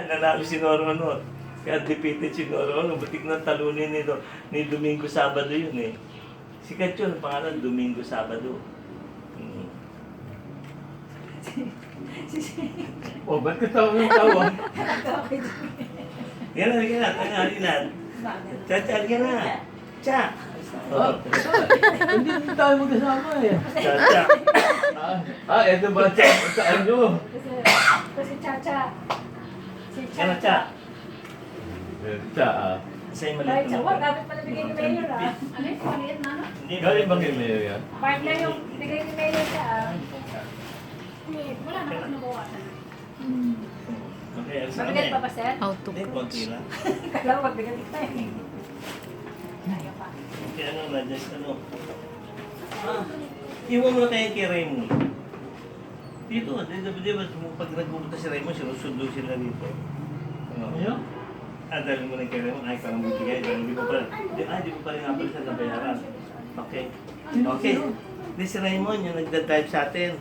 nanalo si Noro ano. Kaya defeated si Noro ano. Butik na talunin ni Domingo Sabado yun eh. Sikat yun, pangalan Domingo Sabado. Hmm. Oh, ba't ka tawa ng tawa? Yan na, tangali na. Cha, halika na. Cha. Ah, hindi tayo magkasama eh. Cha. Eto ba saan nyo? Kasi Chacha. Si Yan na, Cha. Cha, Sa'yo Dahil maliit sa na. wag, dapat pala bigay ni Mayor ah. Ano yung maliit na ano? Hindi, galing ba kay Mayor yan? Part lang yung bigay ni Mayor siya ah. Wala na ako nabawasan. Okay, ano sa Mabigat pa kanya? ba, sir? How to Hindi, konti coach. lang. Kala ko magbigat ka eh. Ayaw pa. Okay, ano na, just ano. Iwan mo na tayo kay Raymond. Dito, di ba, pag nagpupunta si Raymond, sinusundo sila dito. Ano? Ayun? Dahil mo na kay Raymond, ay, parang bibigay, dahil di ko pa rin nga pala sa nabayaran. Okay. Okay. Di si Raymond, yung nagda-drive sa atin.